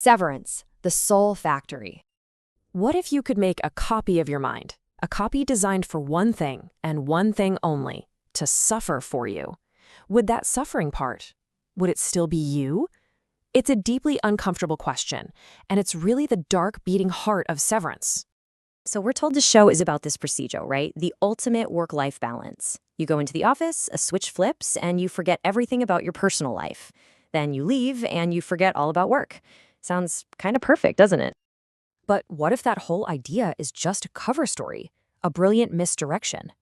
Severance, the soul factory. What if you could make a copy of your mind? A copy designed for one thing and one thing only, to suffer for you. Would that suffering part, would it still be you? It's a deeply uncomfortable question, and it's really the dark beating heart of Severance. So we're told the show is about this procedure, right? The ultimate work-life balance. You go into the office, a switch flips, and you forget everything about your personal life. Then you leave, and you forget all about work. Sounds kind of perfect, doesn't it? But what if that whole idea is just a cover story, a brilliant misdirection?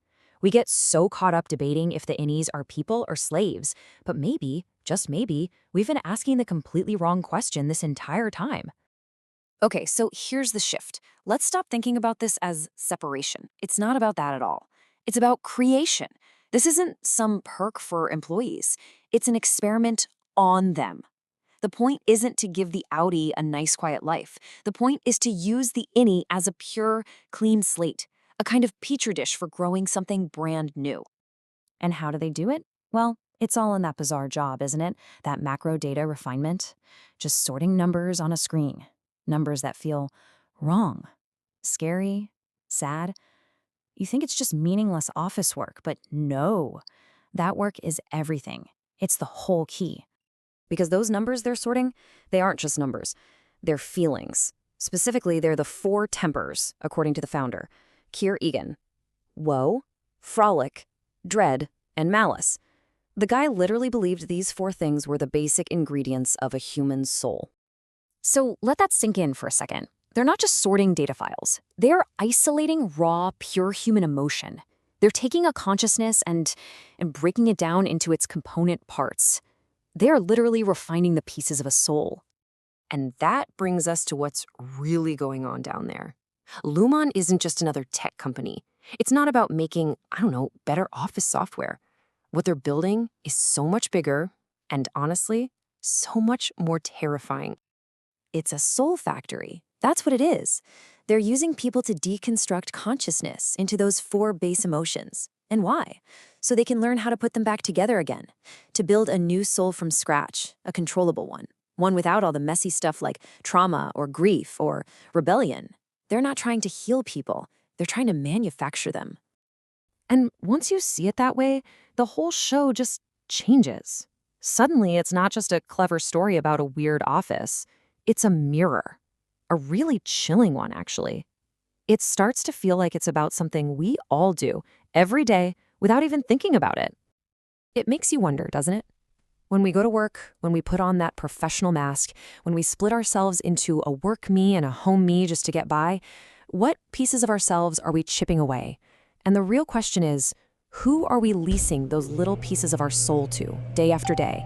We get so caught up debating if the innies are people or slaves, but maybe, just maybe, we've been asking the completely wrong question this entire time. Okay, so here's the shift. Let's stop thinking about this as separation. It's not about that at all. It's about creation. This isn't some perk for employees. It's an experiment on them. The point isn't to give the outie a nice, quiet life. The point is to use the innie as a pure, clean slate, a kind of petri dish for growing something brand new. And how do they do it? Well, it's all in that bizarre job, isn't it? That macro data refinement. Just sorting numbers on a screen. Numbers that feel wrong, scary, sad. You think it's just meaningless office work, but no. That work is everything. It's the whole key. Because those numbers they're sorting, they aren't just numbers. They're feelings. Specifically, they're the 4 tempers, according to the founder, Keir Egan. Woe, frolic, dread, and malice. The guy literally believed these 4 things were the basic ingredients of a human soul. So let that sink in for a second. They're not just sorting data files. They're isolating raw, pure human emotion. They're taking a consciousness and breaking it down into its component parts. They're literally refining the pieces of a soul. And that brings us to what's really going on down there. Lumon isn't just another tech company. It's not about making, better office software. What they're building is so much bigger and, honestly, so much more terrifying. It's a soul factory. That's what it is. They're using people to deconstruct consciousness into those 4 base emotions. And why? So they can learn how to put them back together again. To build a new soul from scratch, a controllable one. One without all the messy stuff like trauma or grief or rebellion. They're not trying to heal people. They're trying to manufacture them. And once you see it that way, the whole show just changes. Suddenly, it's not just a clever story about a weird office. It's a mirror. A really chilling one, actually. It starts to feel like it's about something we all do every day without even thinking about it. It makes you wonder, doesn't it? When we go to work, when we put on that professional mask, when we split ourselves into a work me and a home me just to get by, what pieces of ourselves are we chipping away? And the real question is, who are we leasing those little pieces of our soul to, day after day?